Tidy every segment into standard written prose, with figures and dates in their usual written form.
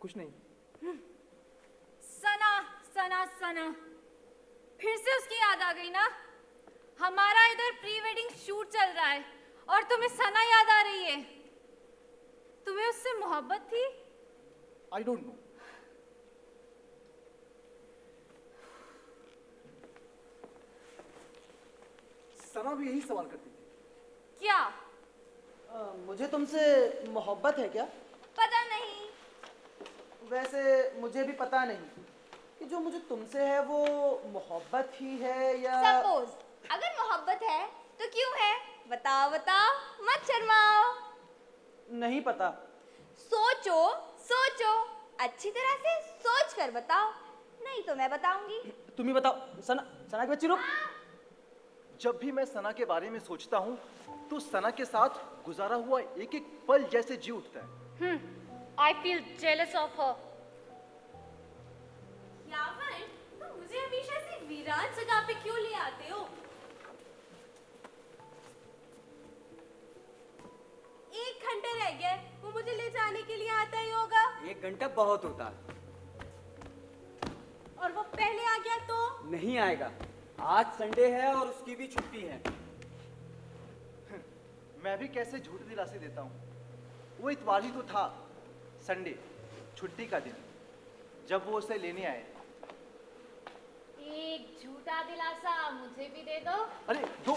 कुछ नहीं। सना सना सना, फिर से उसकी याद आ गई ना। हमारा इधर प्री वेडिंग शूट चल रहा है और तुम्हें सना याद आ रही है। तुम्हें उससे मोहब्बत थी? I don't know. सना भी यही सवाल करती थी। क्या? मुझे तुमसे मोहब्बत है क्या? पता नहीं। वैसे मुझे भी पता नहीं कि जो मुझे तुमसे है वो मोहब्बत ही है या। सपोज अगर मोहब्बत है तो क्यों है? बताओ बताओ, मत शर्माओ। नहीं पता। सोचो सोचो, अच्छी तरह से सोच कर बताओ, नहीं तो मैं बताऊंगी। तुम ही बताओ। सना, सना की बच्ची रुक। जब भी मैं सना के बारे में सोचता हूँ तो सना के साथ गुजारा हुआ एक एक पल जैसे जी उठता है। I feel jealous of her. यावर, तुम मुझे हमेशा से वीरान जगह पे क्यों ले आते हो? 1 घंटा रह गया है, वो मुझे ले जाने के लिए आता ही होगा। 1 घंटा बहुत होता है। और वो पहले आ गया तो? नहीं आएगा, आज संडे है और उसकी भी छुट्टी है। मैं भी कैसे झूठ दिलासे देता हूँ। वो इतवार ही तो था, संडे, छुट्टी का दिन, जब वो उसे लेने आए। एक झूठा दिलासा मुझे भी दे दो। अरे दो।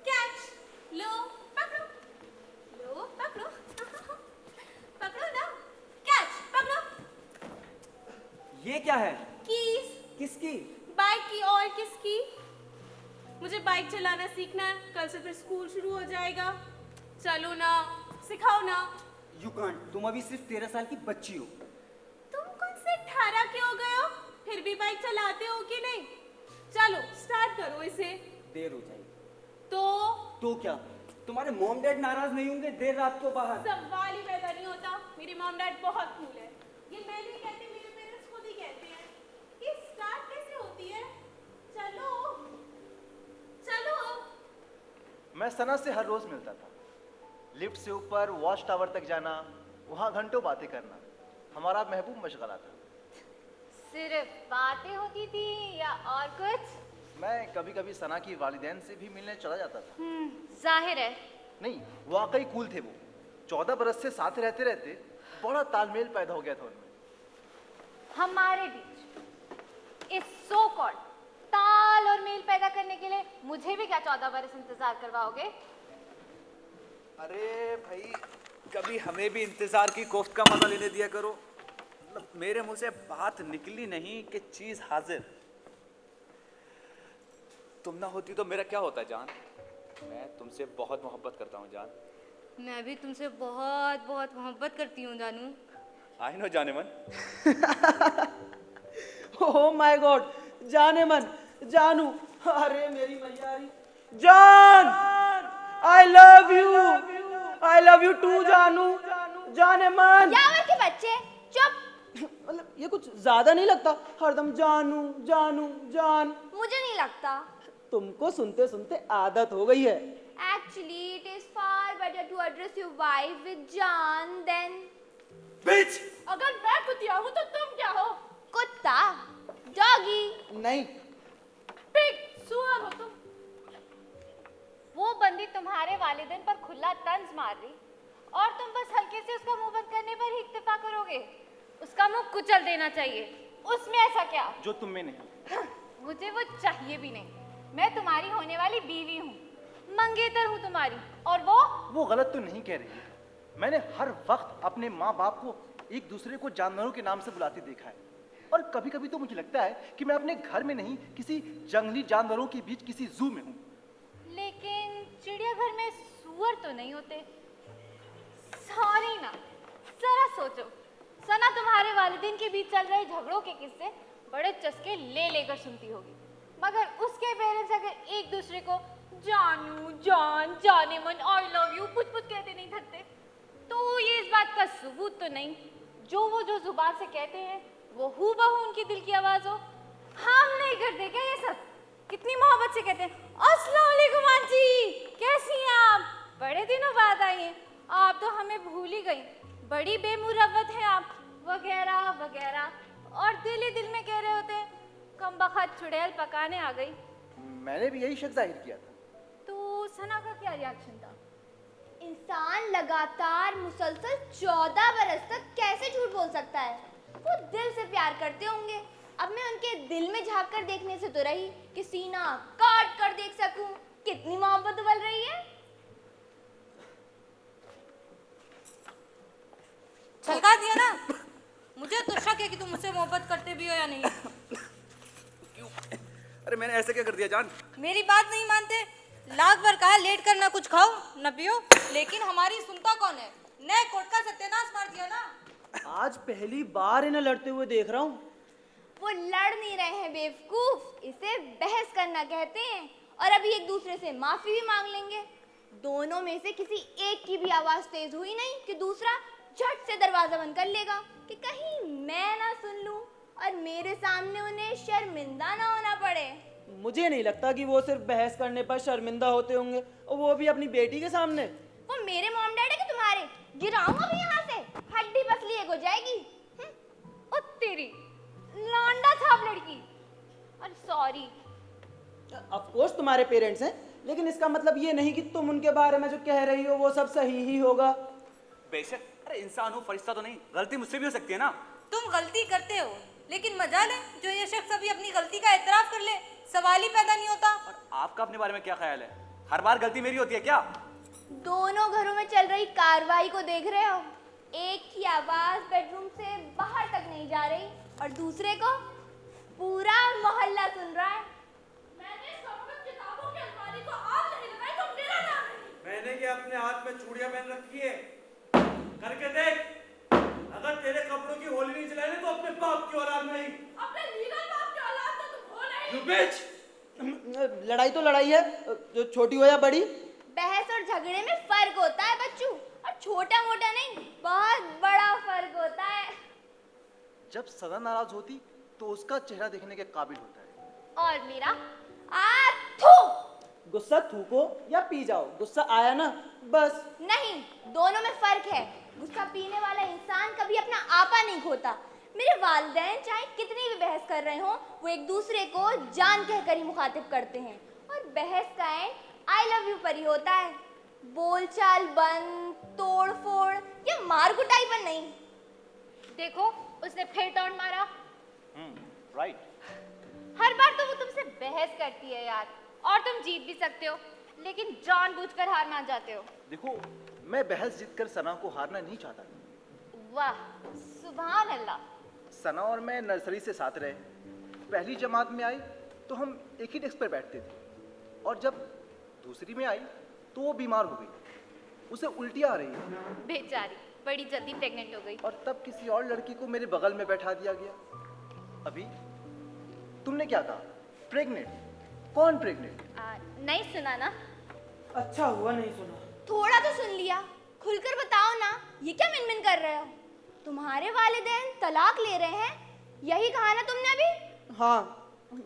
कैच, लो पकड़ो, लो पकड़ो, पकड़ो ना, कैच पकड़ो। ये क्या है? कीज। किसकी? बाइक की। और किसकी? मुझे बाइक चलाना सीखना है, कल से फिर स्कूल शुरू हो जाएगा। चलो ना, सिखाओ ना। यू कांट, तुम अभी सिर्फ 13 साल की बच्ची हो। तुम कौन से 18 के हो गए हो, फिर भी बाइक चलाते हो कि नहीं? चलो स्टार्ट करो इसे। देर हो जाएगी। तो क्या तुम्हारे मॉम डैड नाराज नहीं होंगे देर रात को बाहर? सवाल ही पैदा नहीं होता। मेरी मॉम डैड बहुत कूल है। ये मैं नहीं कहती, मेरे पेरेंट्स खुद ही कहते हैं। ये स्टार्ट कैसे होती है? चलो चलो। मैं सना से हर रोज मिलता था। लिफ्ट से ऊपर वॉच टावर तक जाना, वहाँ घंटों बातें करना हमारा महबूब मशगला था। सिर्फ बातें होती थी या और कुछ? मैं कभी कभी सना की वालिदैन से भी मिलने चला जाता था। जाहिर है। नहीं, वाकई कूल थे वो। 14 बरस से साथ रहते रहते बड़ा तालमेल पैदा हो गया था उनमें। हमारे बीच इस सो कॉल्ड ताल और मेल पैदा करने के लिए मुझे भी क्या 14 बरस इंतजार करवाओगे? अरे भाई, कभी हमें भी इंतजार की कोफ्त का मजा लेने दिया करो। मतलब मेरे मुंह से बात निकली नहीं कि चीज हाजिर। तुम ना होती तो मेरा क्या होता जान। मैं तुमसे बहुत मोहब्बत करता हूँ जान। मैं भी तुमसे बहुत बहुत मोहब्बत करती हूँ जानू। आई नो जाने मन। ओह माय गॉड, जाने मन, जानू, अरे मेरी मैयारी जान, आई लव यू टू जानू, जाने मन। यावर के बच्चे चुप। मतलब ये कुछ ज्यादा नहीं लगता? हरदम जानू जानू जान। मुझे नहीं लगता। तुमको सुनते सुनते आदत हो गई है। Actually, it is far better to address your wife with John than. बिच! अगर मैं कुतिया हूँ तो तुम क्या हो? कुत्ता, डॉगी, नहीं, पिग, सुअर हो तुम। वो बंदी तुम्हारे वालिदैन पर खुला तंज मार रही और तुम बस हल्के से उसका मुंह बंद करने पर ही इक्तिफा करोगे। उसका मुंह कुचल देना चाहिए। उसमें ऐसा क्या जो तुम में नहीं। मुझे वो चाहिए भी नहीं। मैं तुम्हारी होने वाली बीवी हूँ, मंगेतर हूँ तुम्हारी। और वो गलत तो नहीं कह रही है। मैंने हर वक्त अपने माँ बाप को एक दूसरे को जानवरों के नाम से बुलाते देखा है। और कभी कभी तो मुझे लगता है कि मैं अपने घर में नहीं, किसी जंगली जानवरों के बीच किसी जू में हूँ। लेकिन चिड़ियाघर में सुअर तो नहीं होते। सॉरी ना, जरा सोचो। सना तुम्हारे वालिदैन के बीच चल रहे झगड़ों के किस्से बड़े चस्के ले लेकर सुनती होगी, मगर उसके पेरेंट्स अगर एक दूसरे को जानू, जान, जाने मन, आई लव यू कुछ कुछ कहते नहीं थकते, तो ये इस बात का सबूत तो नहीं जो जुबान से कहते हैं वो हूबहू उनकी दिल की आवाज हो। हम नहीं करते क्या ये सब? कितनी मोहब्बत से कहते हैं, अस्सलाम वालेकुम आंटी, कैसी हैं आप? बड़े दिनों बाद आई हैं। आप आप तो हमें भूल ही गई, बड़ी बेमुरवत हैं आप, वगैरह वगैरह। और दिल ही दिल में कह रहे होते कमबख्त चुड़ैल पकाने आ गई। मैंने भी यही शक जाहिर किया था। तो सना का क्या रिएक्शन था? इंसान लगातार मुसलसल 14 बरस तक कैसे झूठ बोल सकता है? वो दिल से प्यार करते होंगे। अब मैं उनके दिल में झांक कर देखने से तो रही कि सीना काट कर देख सकूं कितनी मोहब्बत उबल रही है। छलका दिया ना। मुझे तो शक है कि तुम मुझसे मोहब्बत करते भी हो या नहीं। क्यों? अरे मैंने ऐसे क्या कर दिया जान? मेरी बात नहीं मानते, लाख बार कहा लेट कर ना कुछ खाओ न पियो, लेकिन हमारी सुनता कौन है? नए कोर्ट का सत्यानाश मार दिया ना। आज पहली बार इन्हें लड़ते हुए देख रहा हूँ। वो लड़ नहीं रहे हैं बेवकूफ, इसे बहस करना कहते हैं। और अभी एक दूसरे से माफी भी मांग लेंगे। दोनों में से किसी एक की भी आवाज तेज हुई नहीं कि दूसरा झट से दरवाजा बंद कर लेगा कि कहीं मैं ना सुन लूं और मेरे सामने उन्हें शर्मिंदा ना होना पड़े। मुझे नहीं लगता कि वो सिर्फ बहस करने पर शर्मिंदा होते होंगे, और वो भी अपनी बेटी के सामने। वो मेरे मॉम डैड है कि तुम्हारे? गिराऊंगा भी यहाँ से, हड्डी पसली एक हो जाएगी। ओ तेरी लौंडा था अब लड़की। और सॉरी। ऑफ कोर्स तुम्हारे पेरेंट्स हैं, लेकिन इसका मतलब ये नहीं कि तुम उनके बारे में जो कह रही हो वो सब सही ही होगा। बेशक, अरे इंसान हूँ, फरिश्ता तो नहीं। गलती मुझसे भी हो सकती है ना। तुम गलती करते हो, लेकिन मजाल है जो ये शख्स अभी अपनी गलती का एतराफ कर ले, सवाल ही पैदा नहीं होता। और आपका अपने बारे में क्या ख्याल है? हर बार गलती मेरी होती है क्या? दोनों घरों में चल रही कार्रवाई को देख रहे हो? एक की आवाज बेडरूम से बाहर तक नहीं जा रही और दूसरे को पूरा मोहल्ला सुन रहा है। मैंने सब कुछ किताबों की अलमारी को आग नहीं लगाई तो मेरा नाम नहीं। मैंने क्या अपने हाथ में चूड़ियां पहन रखी है? करके देख। अगर तेरे कपड़ों की होली नहीं जलाने तो अपने बाप की औलाद नहीं। अपने लीगल बाप की औलाद तो तुम हो नहीं। You bitch! लड़ाई तो लड़ाई है, जो छोटी हो या बड़ी। बहस और झगड़े में फर्क होता है बच्चू, और छोटा मोटा नहीं, बहुत बड़ा फर्क होता है। जब सदा नाराज होती तो उसका चेहरा देखने के काबिल होता है। और मेरा थू। गुस्सा थूको या पी जाओ, गुस्सा आया ना बस। नहीं, दोनों में फर्क है। गुस्सा पीने वाला इंसान कभी अपना आपा नहीं खोता। मेरे वालिदैन चाहे कितनी भी बहस कर रहे हों, वो एक दूसरे को जान कहकर ही मुखातिब करते हैं। और बहस का एंड आई लव यू पर ही होता है। बोलचाल बंद, तोड़ फोड़ या मार कुटाई पर नहीं। देखो उसने फिर टर्न मारा। राइट। हर बार तो वो तुमसे बहस करती है यार, और तुम जीत भी सकते हो, लेकिन जानबूझकर हार मान जाते हो। देखो, मैं बहस जीतकर सना को हारना नहीं चाहता। वाह, सुभान अल्लाह। सना और मैं नर्सरी से साथ रहे। पहली जमात में आई तो हम एक ही डेस्क पर बैठते थे, और जब दूसरी में आई तो वो बीमार हो गई। उसे उल्टियाँ आ रही है बेचारी बड़ी जल्दी प्रेग्नेंट हो गई। और तब किसी और लड़की को मेरे बगल में बैठा दिया गया। अभी तुमने क्या कहा? प्रेग्नेंट? कौन प्रेग्नेंट? नहीं सुना ना? अच्छा हुआ नहीं सुना। थोड़ा तो सुन लिया, खुलकर बताओ ना, ये क्या मिनमिन कर रहे हो? तुम्हारे वालिदैन तलाक ले रहे हैं, यही कहा ना तुमने अभी? हाँ,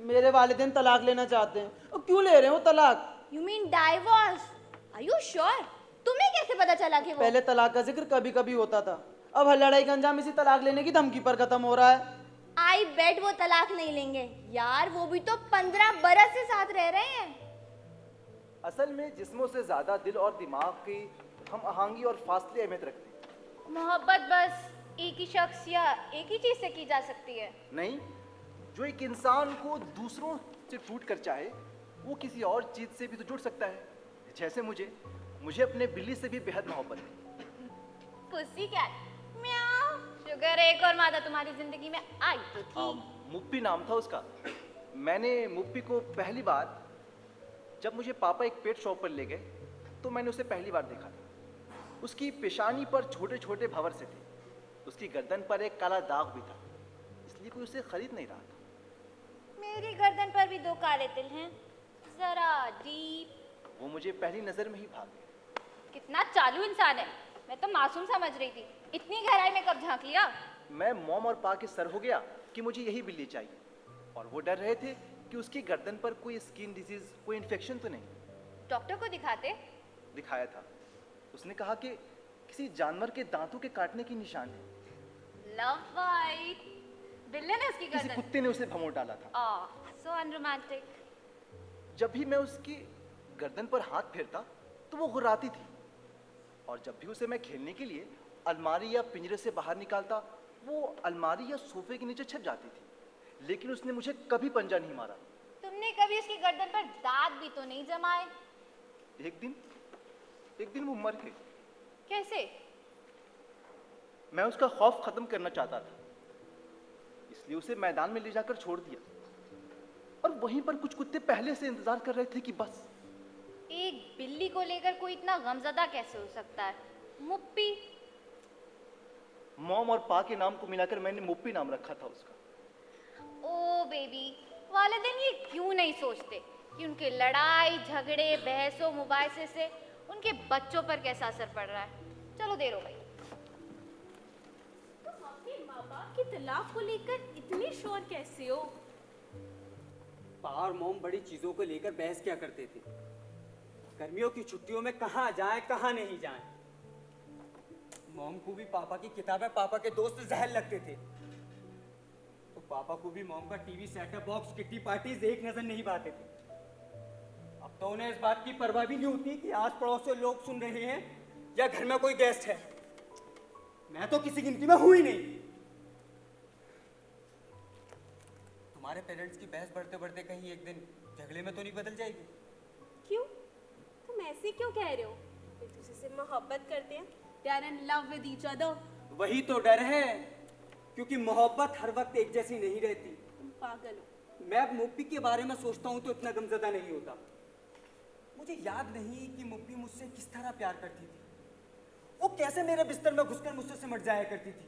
मेरे वालिदैन तलाक लेना चाहते हैं। और क्यों ले रहे हो तलाक? You mean divorce? Are you sure? तुम्हें कैसे पता चला कि वो? पहले तलाक का जिक्र कभी कभी होता था, अब हर लड़ाई का अंजाम इसी तलाक लेने की धमकी पर खत्म हो रहा है। I bet वो तलाक नहीं लेंगे यार, वो भी तो 15 बरस से साथ रह रहे हैं। असल में जिस्मों से ज्यादा दिल और दिमाग की हम आहंगी और फासले अहमियत रखते हैं। मोहब्बत बस एक ही शख्स या एक ही चीज से की जा सकती है। नहीं, जो एक इंसान को दूसरों से टूट कर चाहे, वो किसी और चीज से भी तो जुड़ सकता है। जैसे मुझे अपने बिल्ली से भी बेहद मोहब्बत है। पुसी कैट, म्याऊ। शुगर है एक और मादा तुम्हारी जिंदगी में आई तो थी। मुप्पी नाम था उसका। मैंने मुप्पी को पहली बार जब मुझे पापा एक पेट शॉप पर ले गए तो मैंने उसे पहली बार देखा था। उसकी पेशानी पर छोटे छोटे भंवर से थे। उसकी गर्दन पर एक काला दाग भी था, इसलिए कोई उसे खरीद नहीं रहा था। मेरी गर्दन पर भी 2 काले तिल हैं, जरा डीप। वो मुझे पहली नजर में ही भाग गया। कितना चालू इंसान है, मैं तो मासूम समझ रही थी, इतनी गहराई में कब झांक लिया। मैं मॉम और पा के सर हो गया कि मुझे यही बिल्ली चाहिए, और वो डर रहे थे कि उसकी गर्दन पर कोई स्किन डिजीज, कोई इन्फेक्शन तो नहीं। डॉक्टर को दिखाते? दिखाया था। उसने कहा कि किसी जानवर के दांतों के काटने की निशान है। Love bite. बिल्ली ने उसकी किसी गर्दन। कुत्ते ने उसे भमोड़ डाला था। सो अनरोमांटिक। जब भी मैं उसकी गर्दन पर हाथ फेरता तो वो गुर्राती थी, और जब भी उसे मैं खेलने के लिए अलमारी या पिंजरे से बाहर निकालता, वो अलमारी या सोफे के नीचे छिप जाती थी, लेकिन उसने मुझे कभी पंजा नहीं मारा। तुमने कभी उसकी गर्दन पर दांत भी तो नहीं जमाए? एक दिन वो मर गई। कैसे? मैं उसका खौफ खत्म करना चाहता था, इसलिए उसे मैदान में ले जाकर छोड़ दिया, और वहीं पर कुछ कुत्ते पहले से इंतजार कर रहे थे कि बस। एक बिल्ली को लेकर कोई इतना गमज़दा कैसे हो सकता है? मुप्पी। मॉम और पा के नाम को मिलाकर मैंने मुप्पी नाम रखा था उसका। ओ बेबी, वालिदैन ये क्यों नहीं सोचते कि उनके लड़ाई झगड़े बहसों मुबाहिसे से उनके बच्चों पर कैसा असर पड़ रहा है? चलो देर हो गई। तुम अपने माँ बाप की तलाक को लेकर इतने श्योर कैसे हो? पा और मोम बड़ी चीजों को लेकर बहस क्या करते थे। गर्मियों की छुट्टियों में कहाँ जाएं कहाँ नहीं जाएं। मोम को भी पापा की किताबें पापा के दोस्त जहर लगते थे, तो पापा को भी मोम का TV setup box kitty parties एक नजर नहीं पाते थे। अब तो उन्हें इस बात की परवाह भी नहीं होती कि आस पड़ोस से लोग सुन रहे हैं या घर में कोई गेस्ट है। मैं तो किसी गिनती में हूं ही नहीं। तुम्हारे पेरेंट्स की बहस बढ़ते बढ़ते कहीं एक दिन झगड़े में तो नहीं बदल जाएगी? क्यों? तुम ऐसे क्यों कह रहे हो? एक दूसरे से मोहब्बत करते हैं, they are in love with each other। वही तो डर है, क्योंकि मोहब्बत हर वक्त एक जैसी नहीं रहती। तुम पागल हो। मैं अब मुप्पी के बारे में सोचता हूँ तो इतना गमज़दा नहीं होता। मुझे याद नहीं कि मुप्पी मुझसे किस तरह प्यार करती थी, वो कैसे मेरे बिस्तर में घुसकर मुझसे सिमट जाया करती थी।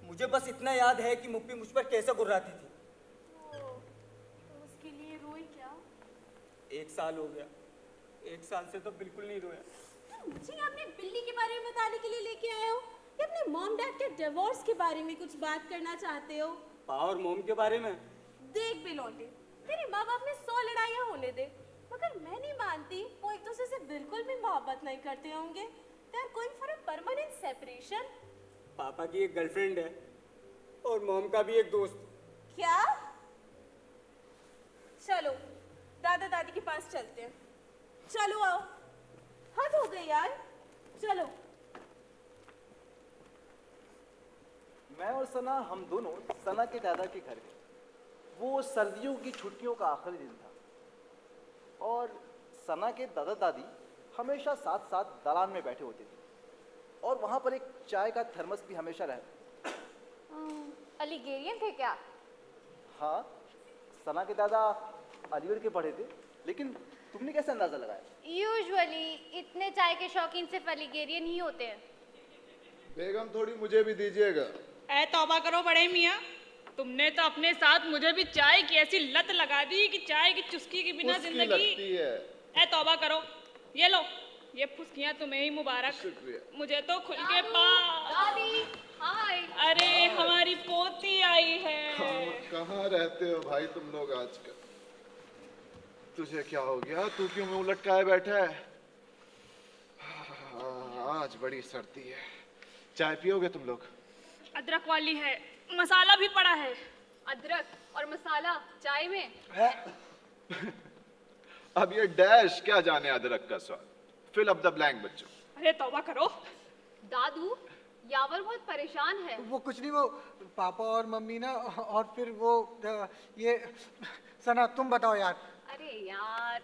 मुझे बस इतना याद है कि मुप्पी मुझ पर कैसे गुर्राती थी। तुम उसके लिए रोए क्या? 1 साल हो गया, 1 साल से तो बिल्कुल नहीं रोया। मुझे अपनी बिल्ली के बारे में बताने के लिए लेके आए हो या अपने मॉम डैड के डिवोर्स के बारे में कुछ बात करना चाहते हो? पा और मोम के बारे में? देख बेलौटे, तेरे माँ बाप ने 100 लड़ाइयाँ होने दे, मगर मैं नहीं मानती वो एक दूसरे से बिल्कुल भी मोहब्बत नहीं करते होंगे। They are going for a permanent separation। पापा की एक गर्लफ्रेंड है और मोम का भी एक दोस्त। क्या? चलो दादा दादी के पास चलते हैं। चलो आओ, हद हो गई यार, चलो। मैं और सना, हम दोनों सना के दादा के घर गए। वो सर्दियों की छुट्टियों का आखिरी दिन था, और सना के दादा दादी हमेशा साथ साथ दालान में बैठे होते थे, और वहाँ पर एक चाय का थर्मस भी हमेशा रहता। अलिगेरियन थे क्या? हाँ, सना के दादा अलीगढ़ के पढ़े थे, लेकिन तुमने कैसे अंदाजा लगाया? यूजुअली इतने चाय के शौकीन सिर्फ अलिगेरियन ही होते हैं। बेगम थोड़ी मुझे भी दीजिएगा। ऐ तौबा करो बड़े मियाँ, तुमने तो अपने साथ मुझे भी चाय की ऐसी लत लगा दी कि चाय की चुस्की के बिना उसकी जिंदगी। लगती है। ऐ तौबा करो, ये लो, ये फुस्कियाँ तुम्हें ही मुबारक। शुक्रिया। मुझे तो खुल के पा। दादी, हाय। अरे हमारी पोती आई है। कहाँ रहते हो भाई तुम लोग आजकल? तुझे क्या हो गया? तू क्यों मुंह लटकाए बैठा है? आज बड़ी सर्दी है, चाय पियोगे तुम लोग? अदरक वाली है, मसाला भी पड़ा है। अदरक और मसाला चाय में? अब ये डैश क्या जाने अदरक का स्वाद। फिल अप द ब्लैंक बच्चों। अरे तौबा करो। दादू, यावर बहुत परेशान है। वो कुछ नहीं, वो पापा और मम्मी ना, और फिर वो ये सना तुम बताओ यार। अरे यार,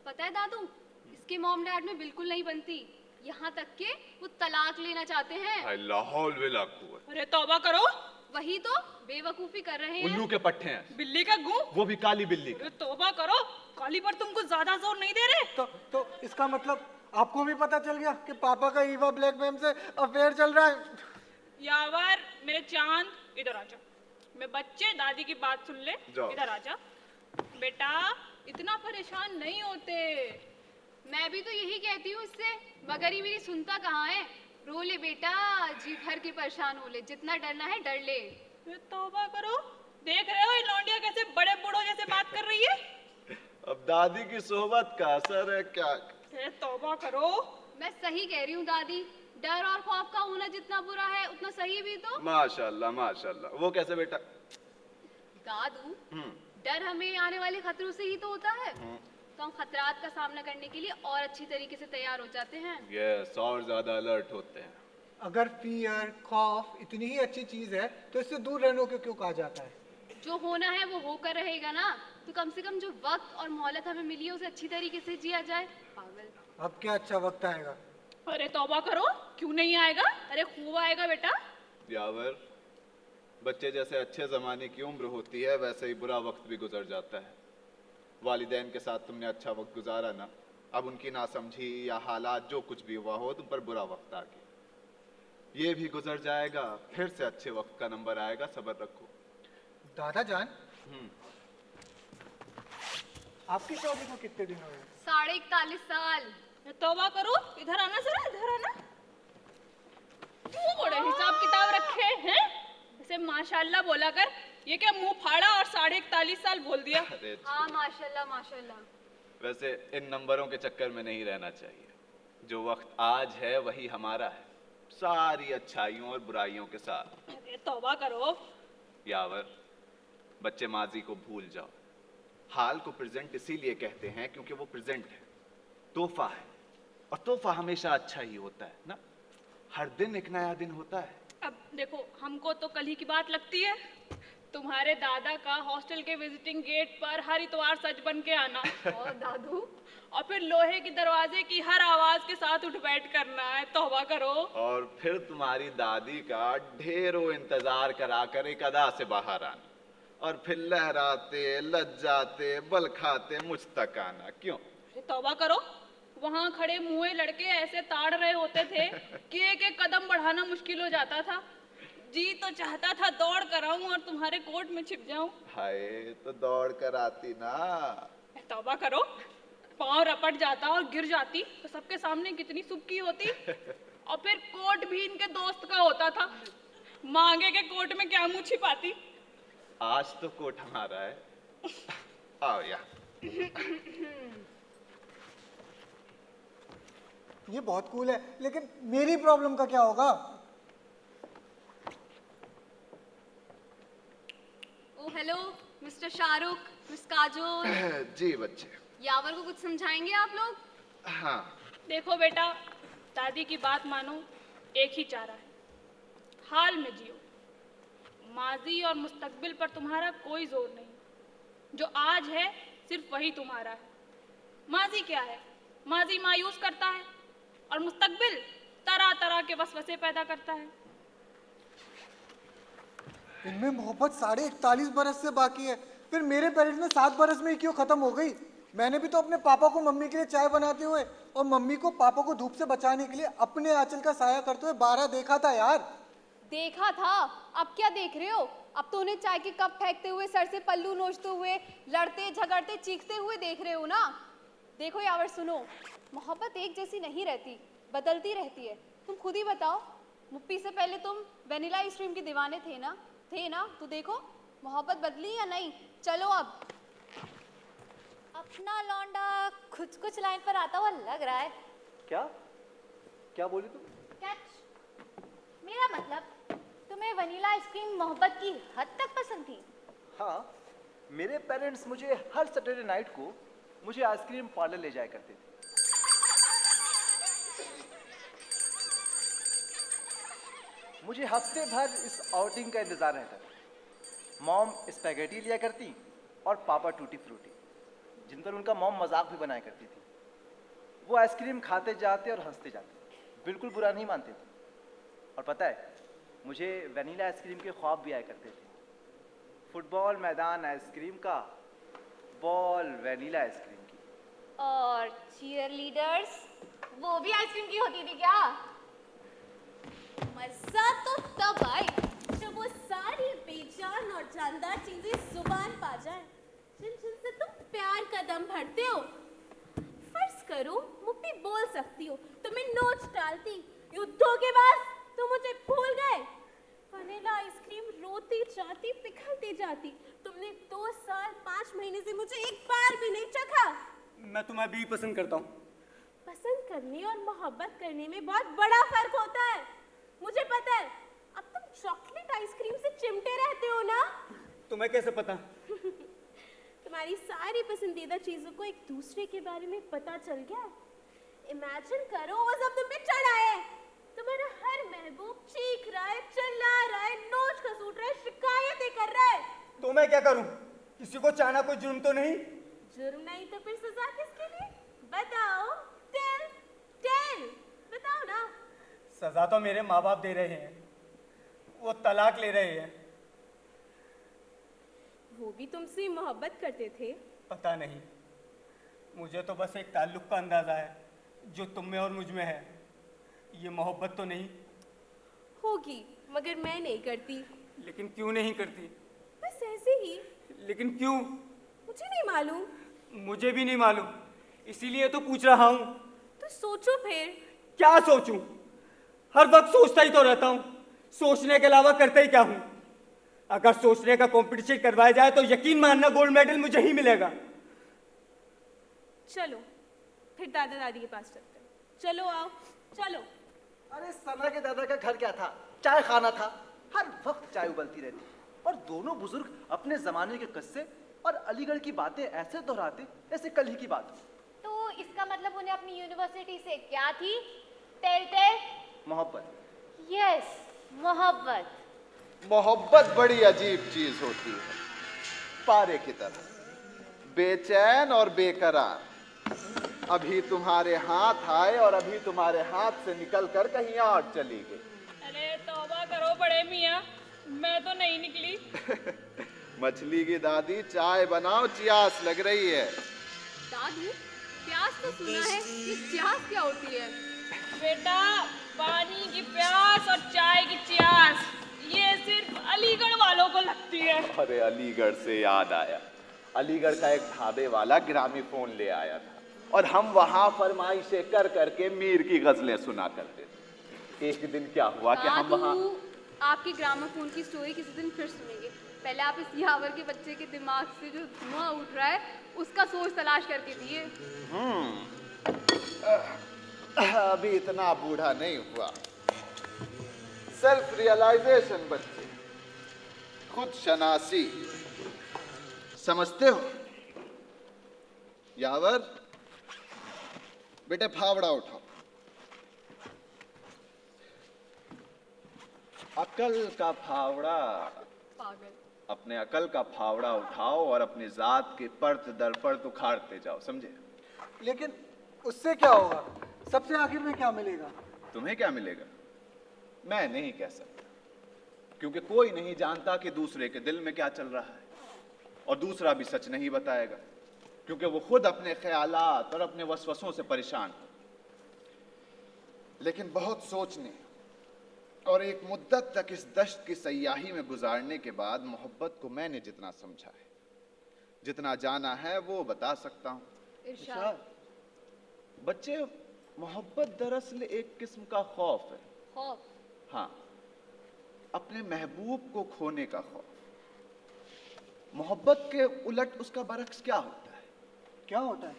पता है दादू, इसके मॉम डैड में बिल्कुल नहीं बनती, यहाँ तक के वो तलाक लेना चाहते हैं। लाहौल विला कुव्वत। अरे तौबा करो। वही तो बेवकूफी कर रहे हैं। उल्लू के पट्टे हैं। बिल्ली का गूं, वो भी काली बिल्ली का। अरे तौबा करो, काली पर तुम कुछ ज्यादा जोर नहीं दे रहे? तो इसका मतलब आपको भी पता चल गया कि पापा का ईवा ब्लैक मैम से अफेयर चल रहा है? यावर मेरे चांद, इधर आजा। मैं बच्चे दादी की बात सुन ले, इधर आजा। बेटा इतना परेशान नहीं होते। मैं भी तो यही कहती हूँ इससे, मगर ये मेरी सुनता कहाँ है। रो ले बेटा, जी भर के परेशान हो ले, जितना डरना है डर ले। तौबा करो, देख रहे हो ये लौंडिया कैसे बड़े बूढ़ों जैसे बात कर रही है? अब दादी की सोहबत का असर है क्या? अरे तौबा करो। मैं सही कह रही हूँ दादी, डर और खौफ का होना जितना बुरा है उतना सही भी तो। माशाल्लाह माशाल्लाह। वो कैसे बेटा? दादू, डर हमें आने वाले खतरों से ही तो होता है, तो हम खतरात का सामना करने के लिए और अच्छी तरीके से तैयार हो जाते हैं। यस, और ज्यादा अलर्ट होते हैं। अगर फियर खौफ इतनी ही अच्छी चीज है तो इससे दूर रहने को क्यों कहा जाता है? जो होना है वो होकर रहेगा ना, तो कम से कम जो वक्त और मोहलत हमें मिली है उसे अच्छी तरीके से जिया जाए। पागल। अब क्या अच्छा वक्त आएगा? अरे तौबा करो, क्यों नहीं आएगा? अरे खूब आएगा बेटा। यावर, बच्चे जैसे अच्छे ज़माने की उम्र होती है वैसे ही बुरा वक्त भी गुजर जाता है। वालिदैन के साथ तुमने अच्छा वक्त गुजारा ना, अब उनकी नासमझी या हालात जो कुछ भी हुआ हो तुम पर बुरा वक्त आ गया, ये भी गुजर जाएगा, फिर से अच्छे वक्त का नंबर आएगा, सब्र रखो। दादा जान, आपकी शादी को कितने दिन हुए? 41.5 साल। तौबा करो, इधर आना जरा, इधर आना। तू बड़े हिसाब किताब रखे हैं, इसे माशाल्लाह बोला कर। ये क्या मुंह फाड़ा और 41.5 साल बोल दिया? हाँ माशाल्लाह माशाल्लाह। वैसे इन नंबरों के चक्कर में नहीं रहना चाहिए। जो वक्त आज है वही हमारा है, सारी अच्छाइयों और बुराइयों के साथ। अरे तौबा करो। यावर, बच्चे माजी को भूल जाओ। हाल को प्रेजेंट इसीलिए कहते हैं क्योंकि वो प्रेजेंट है, तोहफा है, और तोहफा हमेशा अच्छा ही होता है ना। हर दिन एक नया दिन होता है। अब देखो, हमको तो कल ही की बात लगती है, तुम्हारे दादा का हॉस्टल के विजिटिंग गेट पर हर इतवार सच बन के आना और दादू, और फिर लोहे के दरवाजे की हर आवाज के साथ उठ बैठ करना है। तौबा करो। और फिर तुम्हारी दादी का ढेरों इंतजार करा कर एक अदा से बाहर आना, और फिर लहराते लज्जाते बल खाते मुझ तक आना। क्यों? तौबा करो, वहाँ खड़े मुँहे लड़के ऐसे ताड़ रहे होते थे कि एक एक कदम बढ़ाना मुश्किल हो जाता था। जी तो चाहता था दौड़ कर आऊं और तुम्हारे कोट में छिप जाऊं। हाय, तो दौड़ कर आती ना। तौबा करो, पाँव रपट जाता और गिर जाती तो सबके सामने कितनी सुबकी होती। और फिर कोट भी इनके दोस्त का होता था, मांगे के कोट में क्या मुंह छिपाती। आज तो कोट हमारा है। आओ यार। ये बहुत कूल है, लेकिन मेरी प्रॉब्लम का क्या होगा? Oh hello mister Shahrukh, miss Kajol. जी बच्चे। यावर को कुछ समझाएंगे आप लोग? हाँ। देखो बेटा, दादी की बात मानो, एक ही चारा है, हाल में जियो। माजी और मुस्तकबिल पर तुम्हारा कोई जोर नहीं, जो आज है सिर्फ वही तुम्हारा है। माजी क्या है? माजी मायूस करता है, और मुस्तकबिल तरह तरह के वसवसे पैदा करता है। इनमें मोहब्बत 41.5 बरस से बाकी है, फिर मेरे पेरेंट्स में 7 बरस में ही क्यों खत्म हो गई? मैंने भी तो अपने पापा को मम्मी के लिए चाय बनाते हुए और मम्मी को पापा को धूप से बचाने के लिए अपने आंचल का साया करते हुए 12 देखा था यार। देखा था? अब क्या देख रहे हो? अब तो उन्हें चाय के कप फेंकते हुए, सर से पल्लू नोचते हुए, लड़ते झगड़ते चीखते हुए देख रहे हो ना। देखो यावर, सुनो, मोहब्बत एक जैसी नहीं रहती, बदलती रहती है। तुम खुद ही बताओ, मुप्पी से पहले तुम वेनिला आइसक्रीम के दीवाने थे ना? तो देखो मोहब्बत बदली या नहीं। चलो अब। अपना लौंडा कुछ लाइन पर आता हुआ लग रहा है। क्या क्या बोली तुम? कैच। मेरा मतलब, तुम्हें वनीला आइसक्रीम मोहब्बत की हद तक पसंद थी? हाँ, मेरे पेरेंट्स मुझे हर सैटरडे नाइट को मुझे आइसक्रीम पार्लर ले जाया करते थे। मुझे हफ्ते भर इस आउटिंग का इंतजार रहता था। मॉम स्पैगेटी लिया करती और पापा टूटी फ्रूटी, जिन पर उनका मॉम मजाक भी बनाया करती थी। वो आइसक्रीम खाते जाते और हंसते जाते, बिल्कुल बुरा नहीं मानते थे। और पता है, मुझे वनीला आइसक्रीम के ख्वाब भी आया करते थे। फुटबॉल मैदान आइसक्रीम का, बॉल वनीला आइसक्रीम की। और चीयर लीडर्स, वो भी आइसक्रीम की होती थी क्या? मजा तो तब आए जब वो सारी बेजान और जानदार चीजें जुबान पा जाए, जिनसे तुम प्यार का दम भरते हो। फर्ज करो मुप्पी बोल सकती हो, तुम्हें नोच डालती, युद्धों के बाद तुम मुझे भूल गए। वनीला आइसक्रीम रोती जाती, पिघलती जाती। तुमने 2 साल 5 महीने से मुझे एक बार भी नहीं चखा। मैं तुम्हें अभी पसंद करता हूँ, पसंद करने और मोहब्बत करने में बहुत बड़ा फर्क होता है। मुझे पता है, अब तुम चॉकलेट आइसक्रीम से चिमटे रहते हो ना। तुम्हें कैसे पता? तुम्हारी सारी पसंदीदा चीजों को एक दूसरे के बारे में पता चल गया। इमेजिन करो वो सब तुम पे चढ़ आए। तुम्हारा हर महबूब चीख रहा है, चिल्ला रहा है, नोच खसूट रहा है, शिकायतें कर रहा है। तो मैं क्या करूं? किसी को चाहना कोई जुर्म तो नहीं? जुर्म नहीं तो फिर सजा किसके लिए? बताओ, टेल टेल, बताओ ना। सजा तो मेरे माँ बाप दे रहे हैं, वो तलाक ले रहे हैं। वो भी तुमसे मोहब्बत करते थे? पता नहीं, मुझे तो बस एक ताल्लुक का अंदाजा है जो तुम में और मुझ में है। ये मोहब्बत तो नहीं। होगी, मगर मैं नहीं करती। लेकिन क्यों नहीं करती? बस ऐसे ही। लेकिन क्यों? मुझे नहीं मालूम। मुझे भी नहीं मालूम, इसीलिए तो पूछ रहा हूँ। तो सोचो फिर। क्या सोचूं? हर वक्त सोचता ही तो रहता हूँ। सोचने के अलावा करते ही क्या हूँ? अगर सोचने का कंपटीशन करवाया जाए तो यकीन मानना गोल्ड मेडल मुझे ही मिलेगा। चलो फिर दादा दादी के पास चलते हैं। चलो आओ, चलो। अरे सना के दादा का घर क्या था? चाय खाना था। हर वक्त चाय उबलती रहती और दोनों बुजुर्ग अपने जमाने के किस्से और अलीगढ़ की बातें ऐसे दोहराते जैसे कल ही की बात हो। तो इसका मतलब उन्हें अपनी यूनिवर्सिटी से क्या थी? Tell tell. मोहब्बत। यस, मोहब्बत। मोहब्बत बड़ी अजीब चीज होती है, पारे की तरह, बेचैन और बेकरार। अभी तुम्हारे हाथ आए और अभी तुम्हारे हाथ से निकल कर कहीं और चली गई। अरे तौबा करो बड़े मियाँ, मैं तो नहीं निकली। मछली की दादी चाय बनाओ, चियास लग रही है। दादू, प्यास तो सुना है, ये प्यास क्या होती है? बेटा, पानी की प्यास और चाय की चियास ये सिर्फ अलीगढ़ वालों को लगती है। अरे अलीगढ़ से याद आया, अलीगढ़ का एक ढाबे वाला ग्रामीफोन ले आया था और हम वहां फरमाइशें कर करके मीर की गजलें सुना करते थे। एक दिन क्या हुआ कि हम वहां आपकी ग्रामोफोन की स्टोरी किसी दिन फिर सुनेंगे। पहले आप इस यावर के बच्चे के दिमाग से जो धुआं उठ रहा है उसका सोच तलाश करके दिए। अभी इतना बूढ़ा नहीं हुआ। सेल्फ रियलाइजेशन बच्चे, खुद शनासी, समझते हो? यावर बेटे फावड़ा उठाओ। अकल का फावड़ा। पागल। अपने अकल का फावड़ा उठाओ और अपनी जात के पर्त दर पर्त उखाड़ते जाओ, समझे? लेकिन उससे क्या होगा? सबसे आखिर में क्या मिलेगा? तुम्हें क्या मिलेगा मैं नहीं कह सकता, क्योंकि कोई नहीं जानता कि दूसरे के दिल में क्या चल रहा है, और दूसरा भी सच नहीं बताएगा क्योंकि वो खुद अपने ख्यालात और अपने वसवसों से परेशान है। लेकिन बहुत सोचने और एक मुद्दत तक इस दश्त की सयाही में गुजारने के बाद मोहब्बत को मैंने जितना समझा है, जितना जाना है, वो बता सकता हूं। इरशाद। बच्चे, मोहब्बत दरअसल एक किस्म का खौफ है। खौफ? हाँ, अपने महबूब को खोने का खौफ। मोहब्बत के उलट उसका बरक्स क्या होता है? क्या होता है?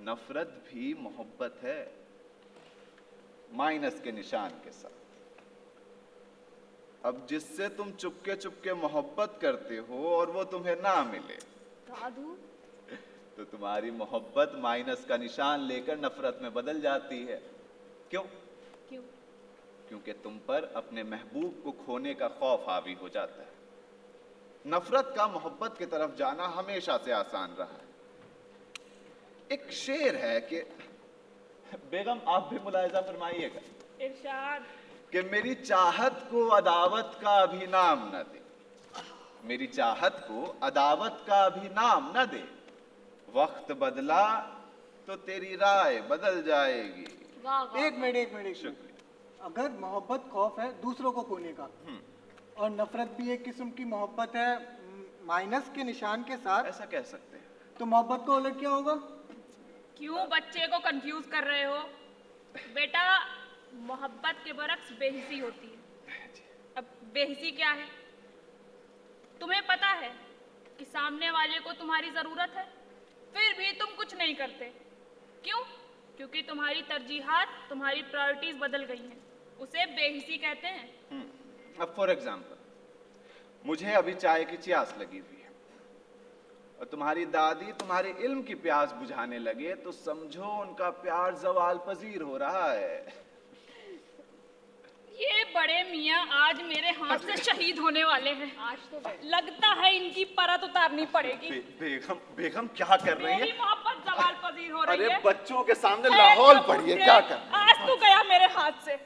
नफरत भी मोहब्बत है, माइनस के निशान के साथ। अब जिससे तुम चुपके चुपके मोहब्बत करते हो और वो तुम्हें ना मिले, दादू, तो तुम्हारी मोहब्बत माइनस का निशान लेकर नफरत में बदल जाती है। क्यों? क्यों? क्योंकि तुम पर अपने महबूब को खोने का खौफ हावी हो जाता है। नफरत का मोहब्बत की तरफ जाना हमेशा से आसान रहा है। एक शेर है कि बेगम आप भी मुलाहिजा फरमाइएगा इरशाद। कि मेरी चाहत को अदावत का अभी नाम न दे, मेरी चाहत को अदावत का अभी नाम न दे, वक्त बदला तो तेरी राय बदल जाएगी। एक मिनट। शुक्रिया। अगर मोहब्बत खौफ है दूसरों को खोने का, और नफरत भी एक किस्म की मोहब्बत है माइनस के निशान के साथ, ऐसा कह सकते हैं, तो मोहब्बत को उलट क्या होगा? क्यों बच्चे को कंफ्यूज कर रहे हो? बेटा, मोहब्बत के बरक्स बेहिसी होती है। अब बेहिसी क्या है? तुम्हें पता है कि सामने वाले को तुम्हारी जरूरत है, फिर भी तुम कुछ नहीं करते। क्यों? क्योंकि तुम्हारी तरजीहात, तुम्हारी प्रायोरिटीज बदल गई हैं। उसे बेहिसी कहते हैं। अब फॉर एग्जाम्पल, मुझे अभी चाय की प्यास लगी हुई है और तुम्हारी दादी तुम्हारे इल्म की प्यास बुझाने लगे तो समझो उनका प्यार जवाल पजीर हो रहा है। ये बड़े मियाँ आज मेरे हाथ से शहीद होने वाले हैं। आज तो लगता है इनकी परत उतारनी पड़ेगी। बेगम बेगम क्या कर रही है? मेरी मोहब्बत जवाल पजीर हो रही है। अरे बच्चों के सामने लाहौल पड़ी है, क्या कर? आज तो गया मेरे हाथ से।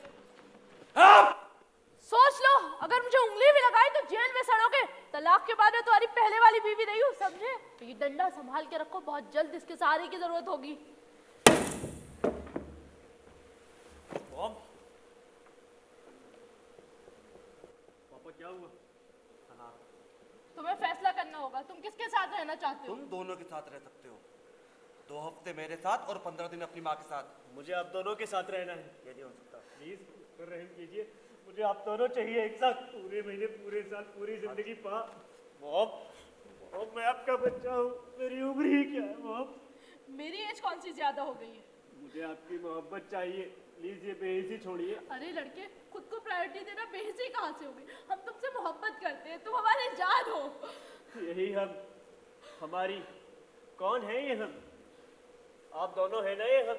सोच लो, अगर मुझे उंगली भी लगाई तो जेल में सड़ोगे। तलाक के बाद मैं तुम्हारी पहले वाली बीवी नहीं हूँ, समझे? ये डंडा संभाल के रखो, बहुत जल्द इसके सहारे की जरूरत होगी। पापा क्या हुआ? तुम्हें फैसला करना होगा, तुम किसके साथ रहना चाहते हो? तुम दोनों के साथ रह सकते हो। 2 हफ्ते मेरे साथ और 15 दिन अपनी माँ के साथ। मुझे आप दोनों के साथ रहना है। ये नहीं हो सकता। प्लीज पर रहम कीजिए, मुझे आप दोनों चाहिए एक साथ। पूरे महीने, पूरे साल, पूरी जिंदगी। मॉम, मैं आपका बच्चा हूँ, मेरी उम्र ही क्या है मॉम? मेरी एज कौन सी ज्यादा हो गई है? मुझे आपकी मोहब्बत चाहिए, प्लीज ये बेहिसी छोड़िए। अरे लड़के, खुद को प्रायोरिटी देना बेहिसी कहाँ से होगी? हम तुमसे मोहब्बत करते हैं, तुम हमारे जान हो। यही हम, हमारी कौन है ये हम? आप दोनों है ना ये हम।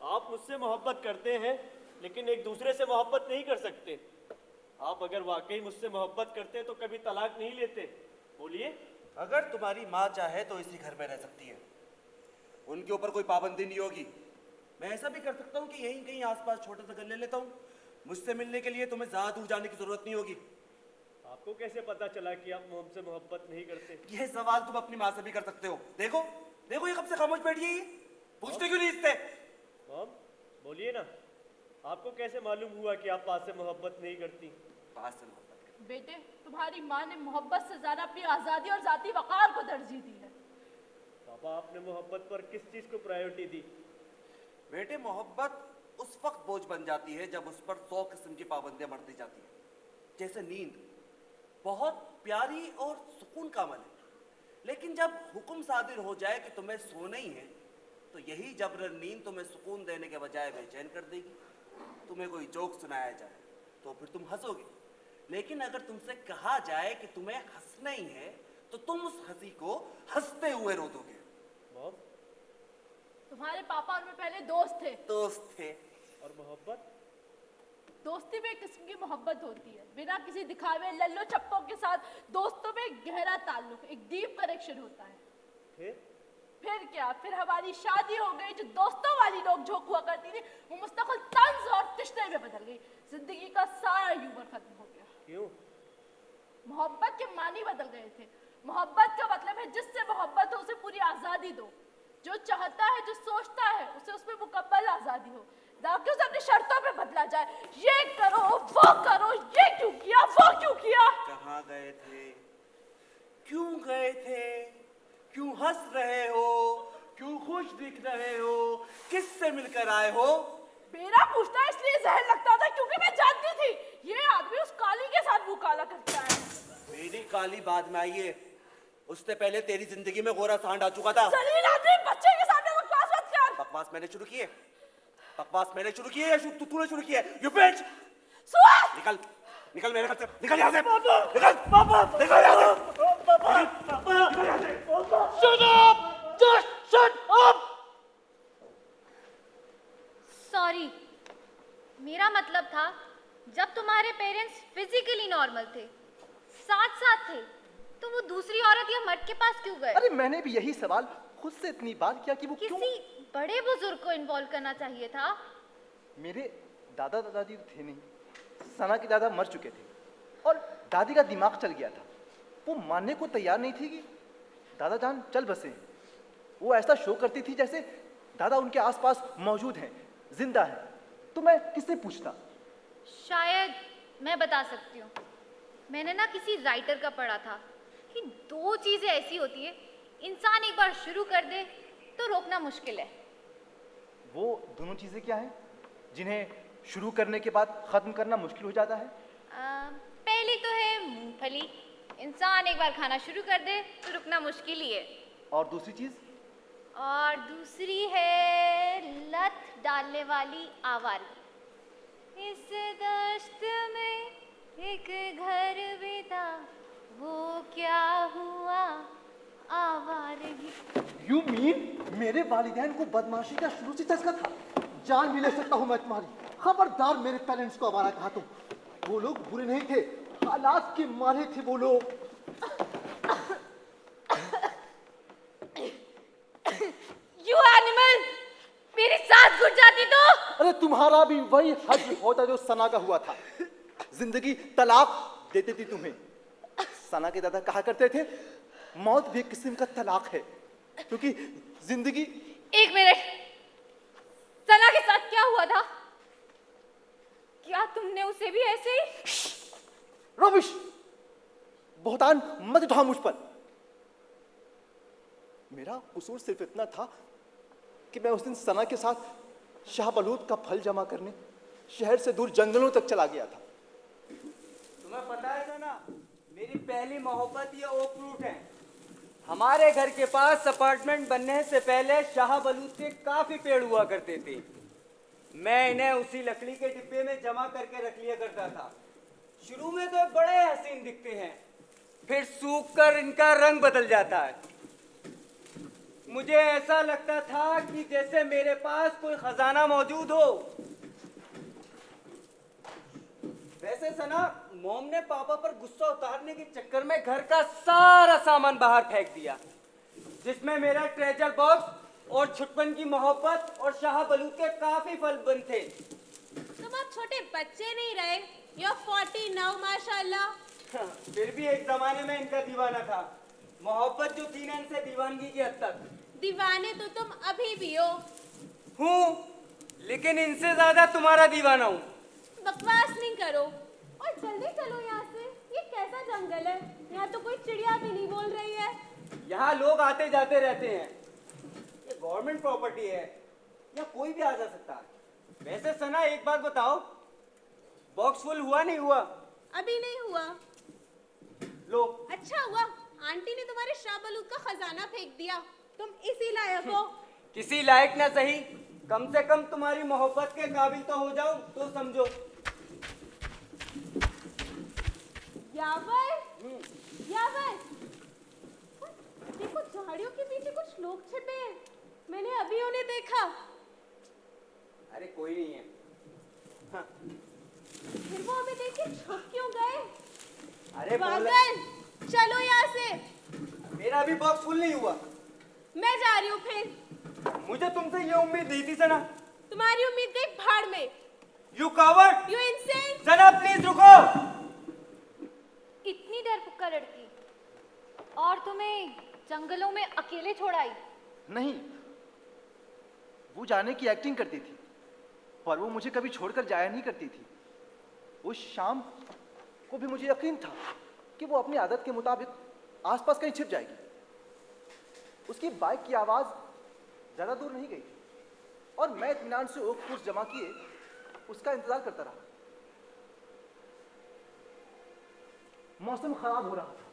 आप मुझसे मोहब्बत करते हैं लेकिन एक दूसरे से मोहब्बत नहीं कर सकते। आप अगर वाकई मुझसे मोहब्बत करते तो कभी तलाक नहीं लेते। बोलिए। अगर तुम्हारी माँ चाहे तो इसी घर में रह सकती है, उनके ऊपर कोई पाबंदी नहीं होगी। मैं ऐसा भी कर सकता हूँ कि यहीं कहीं आसपास छोटा सा घर ले लेता हूँ। मुझसे मिलने के लिए तुम्हें ज्यादा दूर जाने की जरूरत नहीं होगी। आपको कैसे पता चला कि आप मुझसे मोहब्बत नहीं करते? यह सवाल तुम अपनी माँ से भी कर सकते हो। देखो देखो, ये कब से खामोश बैठी है, ये पूछते क्यों नहीं इससे? मॉम, बोलिए ना, आपको कैसे मालूम हुआ कि आप पास से मोहब्बत नहीं करती? पास से मोहब्बत? बेटे, तुम्हारी माँ ने मोहब्बत से ज्यादा अपनी आजादी और जाती वकार को तरजीह दी है। पापा, आपने मोहब्बत पर किस चीज को प्रायोरिटी दी? बेटे, मोहब्बत उस वक्त बोझ बन जाती है जब उस पर 100 किस्म की पाबंदियां बढ़ती जाती है। जैसे नींद बहुत प्यारी और सुकून का अमल है, लेकिन जब हुक्म सादिर हो जाए कि तुम्हें सोना ही है तो यही जबरन नींद तुम्हें सुकून देने के बजाय बेचैन कर देगी। तुम्हें कोई जोक सुनाया जाए तो फिर तुम हंसोगे, लेकिन अगर तुमसे कहा जाए कि तुम्हें हंसना ही है तो तुम उस हंसी को हंसते हुए रो दोगे। तुम्हारे पापा और मैं पहले दोस्त थे। दोस्त थे। और मोहब्बत? दोस्ती में एक किस्म की मोहब्बत होती है, बिना किसी दिखावे लल्लो चप्पों के साथ। दोस्तों में एक गहरा ताल्लुक, एक डीप कनेक्शन होता है। फिर क्या, फिर हमारी शादी हो गई। जो दोस्तों वाली नोक-झोंक हुआ करती थी वो मुस्तकिल तंज और तिश्ते में बदल गई। जिंदगी का सारा ह्यूमर खत्म हो गया। क्यों? मोहब्बत के मानी बदल गए थे। मोहब्बत का मतलब है जिससे मोहब्बत हो उसे पूरी आजादी दो। जो चाहता है, जो सोचता है, उसे उसमें मुकम्मल आजादी हो, ताकि उसे अपनी शर्तों पे बदला जाए। ये करो, वो करो, ये क्यों किया, वो क्यों किया। कहाँ गए थे, क्यों गए थे, क्यों हंस रहे हो, क्यों खुश दिख रहे हो, किससे मिलकर आए हो? मेरा पूछना इसलिए जहर लगता था क्योंकि मैं जानती थी ये आदमी उस काली के साथ मुंह काला करता है। मेरी काली बाद में आई है, उससे पहले तेरी जिंदगी में गोरा सांड आ चुका था। जलील आदमी, बच्चे के सामने बकवास मत कर। बकवास मैंने शुरू की है? बकवास मैंने शुरू की है या तूने शुरू की है? यू बिच! सुअर! निकल, निकल मेरे घर से, निकल यहाँ से। निकल, पापा, निकल यहाँ से। Shut up! Just shut up! Sorry, मेरा मतलब था जब तुम्हारे पेरेंट्स फिजिकली नॉर्मल थे, साथ साथ थे, तो वो दूसरी औरत या मर्द के पास क्यों गए? अरे मैंने भी यही सवाल खुद से इतनी बार किया कि वो क्यों। किसी बड़े बुजुर्ग को इन्वॉल्व करना चाहिए था। मेरे दादा दादी थे नहीं, सना के दादा मर चुके थे और दादी का दिमाग चल गया था। वो मानने को तैयार नहीं थी कि दादा जान चल बसे। वो ऐसा शो करती थी जैसे दादा उनके आसपास मौजूद हैं, जिंदा है। तो मैं किससे पूछता? शायद मैं बता सकती हूँ। मैंने ना किसी राइटर का पढ़ा था कि 2 चीजें ऐसी होती है, इंसान एक बार शुरू कर दे तो रोकना मुश्किल है। वो दोनों चीजें क्या हैं जिन्हें शुरू करने के बाद खत्म करना मुश्किल हो जाता है? पहली तो है मूंगफली। इंसान एक बार खाना शुरू कर दे तो रुकना मुश्किल ही है। और दूसरी चीज? और दूसरी है लत डालने वाली आवारगी। इस दश्त में एक घर भी था, वो क्या हुआ आवारगी। You mean मेरे वालिदैन को बदमाशी का शुरू से चस्का था? जान भी ले सकता हूँ मैं तुम्हारी। खबरदार मेरे पेरेंट्स को आवारा कहा तुम। वो लोग बुरे नहीं थे, हालात के मारे थे वो लोग। You animal! मेरी सांस घुट जाती तो? अरे तुम्हारा भी वही हज होता जो सना का हुआ था। जिंदगी तलाक देती थी तुम्हें। सना के दादा कहा करते थे, मौत भी एक किस्म का तलाक है, क्योंकि जिंदगी। एक मिनट, सना के साथ क्या हुआ था? क्या तुमने उसे भी ऐसे ही? रबिश, बहुतान मत उठाओ मुझ पर। मेरा कसूर सिर्फ इतना था कि मैं उस दिन सना के साथ शाहबलूत का फल जमा करने शहर से दूर जंगलों तक चला गया था। तुम्हें पता है ना, मेरी पहली मोहब्बत ये ओक फ्रूट है। हमारे घर के पास अपार्टमेंट बनने से पहले शाहबलूत के काफी पेड़ हुआ करते थे। मैं इन्हें उसी लकड़ी के डिब्बे में जमा करके रख लिया करता था। शुरू में तो बड़े हसीन दिखते हैं, फिर सूख कर इनका रंग बदल जाता है। मुझे ऐसा लगता था कि जैसे मेरे पास कोई खजाना मौजूद हो। वैसे सना, मॉम ने पापा पर गुस्सा उतारने के चक्कर में घर का सारा सामान बाहर फेंक दिया, जिसमें मेरा ट्रेजर बॉक्स और छुटपन की मोहब्बत और शाहबलूत के काफी फल बंद थे। तुम अब छोटे बच्चे नहीं रहे। You're 40 now, माशाल्लाह। फिर भी एक जमाने में इनका दीवाना था। मोहब्बत जो थी ना, इनसे दीवानगी की हद तक। दीवाने तो तुम अभी भी हो। हूँ, लेकिन इनसे ज्यादा तुम्हारा दीवाना हूँ। बकवास नहीं करो और जल्दी चलो यहाँ से। ये कैसा जंगल है? यहाँ तो कोई चिड़िया भी नहीं बोल रही है। यहाँ लोग आते जाते रहते हैं। ये गवर्नमेंट प्रॉपर्टी है, या कोई भी आ जा सकता है। वैसे सना, एक बात बताओ, बॉक्स फुल हुआ नहीं हुआ? अभी नहीं हुआ। लो। अच्छा हुआ आंटी ने तुम्हारे शाहबलूत का खजाना फेंक दिया। तुम इसी लायक हो। किसी लायक ना सही, कम से कम तुम्हारी मोहब्बत के काबिल तो हो जाओ तो समझो। यावर, यावर, देखो झाड़ियों के पीछे कुछ लोग छिपे हैं। मैंने अभी उन्हें देखा। अरे कोई नहीं है। हाँ। फिर वो हमें देख के छुप क्यों गए? अरे पागल, चलो यहाँ से। मेरा अभी बॉक्स फुल नहीं हुआ। मैं जा रही हूँ फिर। मुझे तुमसे ये उम्मीद नहीं थी सना। तुम्हारी उम्मीद गई भाड़ में। You coward. You insane. Sana please रुको। इतनी डरपोक लड़की, और तुम्हें जंगलों में अकेले छोड़ाई? नहीं, वो जाने की एक्टिंग करती थी, पर वो मुझे कभी छोड़कर जाया नहीं करती थी। उस शाम को भी मुझे यकीन था कि वो अपनी आदत के मुताबिक आसपास कहीं छिप जाएगी। उसकी बाइक की आवाज ज्यादा दूर नहीं गई और मैं इत्मीनान से ओक फ्रूट्स जमा किए उसका इंतजार करता रहा। मौसम खराब हो रहा था।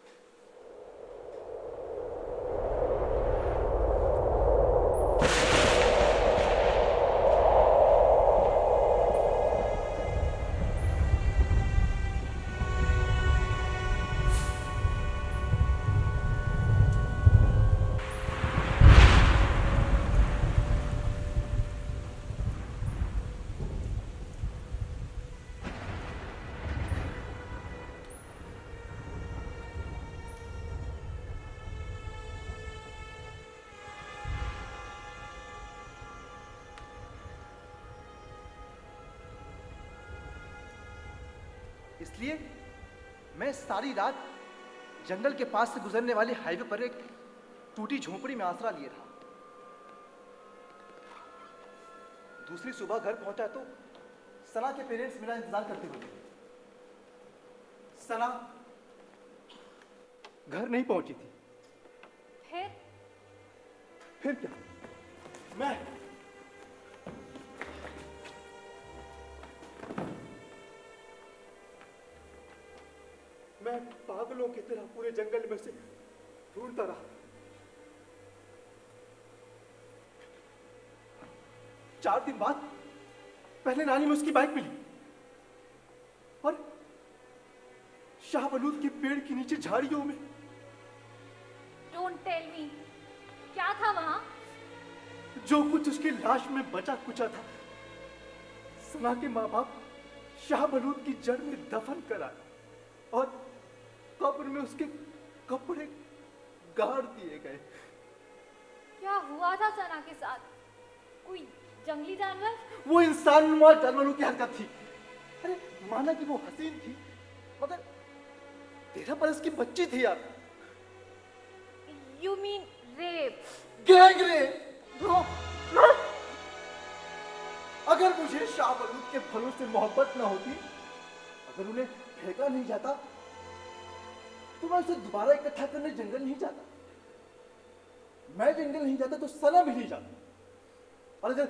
इसलिए मैं सारी रात जंगल के पास से गुजरने वाले हाईवे पर एक टूटी झोपड़ी में आसरा लिए रहा। दूसरी सुबह घर पहुंचा तो सना के पेरेंट्स मेरा इंतजार करते हुए। सना घर नहीं पहुंची थी। फिर क्या? मैं पागलों की तरह पूरे जंगल में से ढूंढता रहा। 4 दिन बाद पहले नानी में उसकी बाइक मिली और शाहबलूत के पेड़ के नीचे झाड़ियों में। डोंट टेल मी, क्या था वहां? जो कुछ उसकी लाश में बचा कुचा था, सना के माँ बाप शाहबलूत की जड़ में दफन कराए और कब्र में उसके कपड़े गाड़ दिए गए। क्या हुआ था सना के साथ? कोई जंगली जानवर? वो इंसानुमा जानवरों की हरकत थी। अरे माना कि वो हसीन थी, मगर 13 बरस की बच्ची थी यार। You mean rape? Gang rape? अगर मुझे शाहबलूत के फलों से मोहब्बत ना होती, अगर उन्हें फेंका नहीं जाता, तो मैं उसे दोबारा इकट्ठा करने जंगल नहीं जाता। मैं जंगल नहीं जाता तो सना भी नहीं जाता। और अगर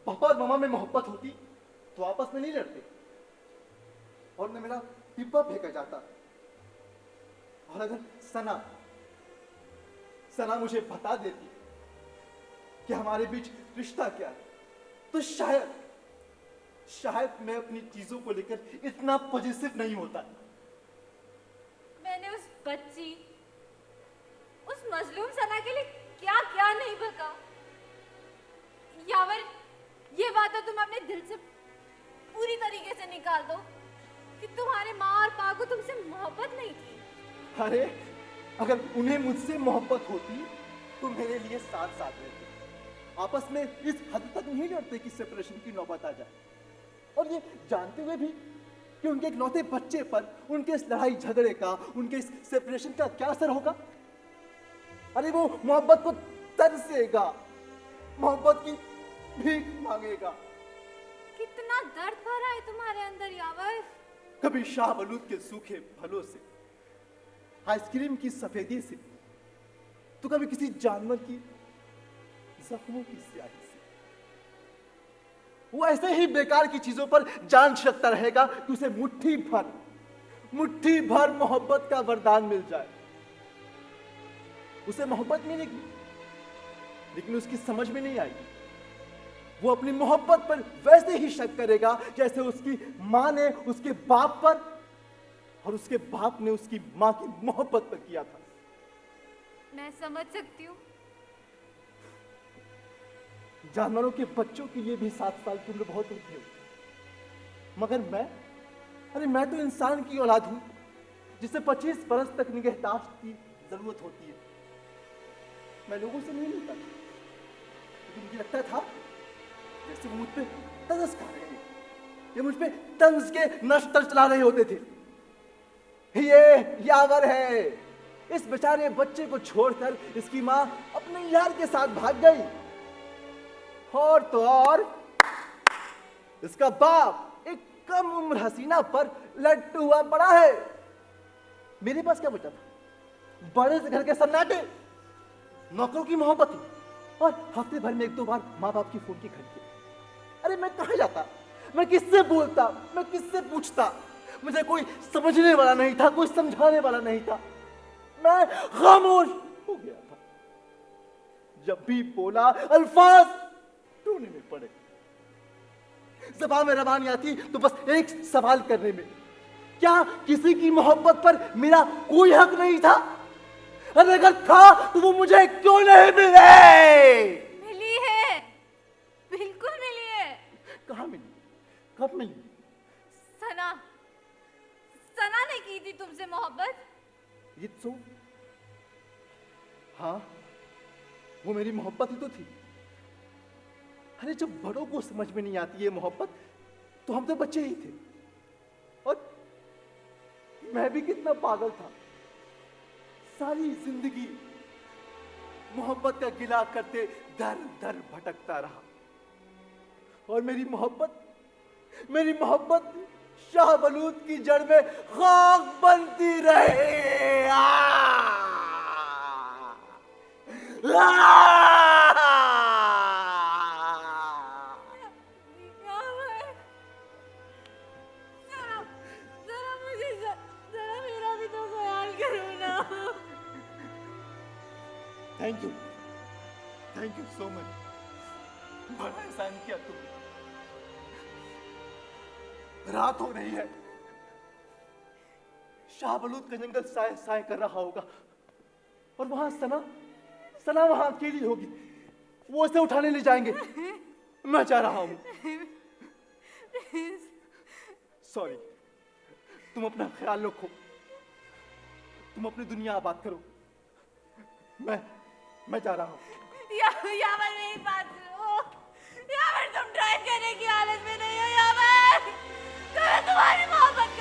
पापा और मामा में मोहब्बत होती तो आपस में नहीं लड़ते और न मेरा पिप्पा फेंका जाता। और अगर सना मुझे बता देती कि हमारे बीच रिश्ता क्या है, तो शायद मैं अपनी चीजों को लेकर इतना पॉजिटिव नहीं होता। मैंने उस बच्ची, उस मजलूम सना के लिए क्या क्या नहीं बका। यावर, ये बात तो तुम अपने दिल से पूरी तरीके से निकाल दो कि तुम्हारे माँ और पापा को तुमसे मोहब्बत नहीं थी। अरे अगर उन्हें मुझसे मोहब्बत होती तो मेरे लिए साथ रहते, आपस में इस हद तक नहीं लड़ते कि सेपरेशन की नौबत आ जाए। और ये जानते हुए भी कि उनके इकलौते बच्चे पर उनके इस लड़ाई झगड़े का, उनके इस सेपरेशन का क्या असर होगा। अरे वो मोहब्बत को तरसेगा, मोहब्बत की भीख मांगेगा। कितना दर्द भरा है तुम्हारे अंदर यावर। कभी शाहबलूत के सूखे फलों से, आइसक्रीम की सफेदी से, तो कभी किसी जानवर की जख्मों की स्याही से। वो ऐसे ही बेकार की चीजों पर जान छिड़कता रहेगा कि उसे मुट्ठी भर मोहब्बत का वरदान मिल जाए। उसे मोहब्बत मिलेगी, लेकिन उसकी समझ में नहीं आएगी। वो अपनी मोहब्बत पर वैसे ही शक करेगा जैसे उसकी मां ने उसके बाप पर और उसके बाप ने उसकी मां की मोहब्बत पर किया था। मैं समझ सकती हूँ। जानवरों के बच्चों के लिए भी 7 साल की उम्र बहुत होती है, मगर मैं तो इंसान की औलाद हूं जिसे 25 बरस तक निगहदाश्त की जरूरत होती है। मैं लोगों से नहीं मिलता था, लेकिन मुझे लगता था जैसे वो मुझ पे तंज खा रहे हैं, ये मुझ पे तंज के नश्तर चला रहे होते थे। ये यावर है, इस बेचारे बच्चे को छोड़कर इसकी मां अपने यार के साथ भाग गई। और तो और इसका बाप एक कम उम्र हसीना पर लट्टू हुआ पड़ा है। मेरे पास क्या बचा था? बड़े से घर के सन्नाटे, नौकरों की मोहब्बत और हफ्ते भर में 1-2 बार माँ बाप की फोन की घंटी। अरे मैं कहाँ जाता, मैं किससे बोलता, मैं किससे पूछता? मुझे कोई समझने वाला नहीं था, कोई समझाने वाला नहीं था। मैं खामोश हो गया था। जब भी बोला अल्फाज ढूंढने में पड़े, ज़बान में रवानी आती तो बस एक सवाल करने में, क्या किसी की मोहब्बत पर मेरा कोई हक नहीं था? अरे अगर था तो वो मुझे क्यों नहीं मिले? मिली है, बिल्कुल मिली है। कहाँ मिली? कब मिली? सना ने की थी तुमसे मोहब्बत। ये तो हाँ, वो मेरी मोहब्बत ही तो थी। अरे जब बड़ों को समझ में नहीं आती है मोहब्बत, तो हम तो बच्चे ही थे। और मैं भी कितना पागल था, सारी जिंदगी मोहब्बत का गिला करते दर दर भटकता रहा। और मेरी मोहब्बत शाहबलूत की जड़ में खाक बनती रही। Thank you so much. बड़ा एहसान किया तुमने। रात हो रही है, शाहबलूत का जंगल साए साए कर रहा होगा और वहां सना वहां अकेली होगी। वो उसे उठाने ले जाएंगे। मैं जा रहा हूं। सॉरी, तुम अपना ख्याल रखो, तुम अपनी दुनिया आबाद करो। मैं जा रहा हूं। यावर मेरी बात सुनो। यावर तुम ड्राइव करने की हालत में नहीं हो यावर। तुम्हें तुम्हारी मोहब्बत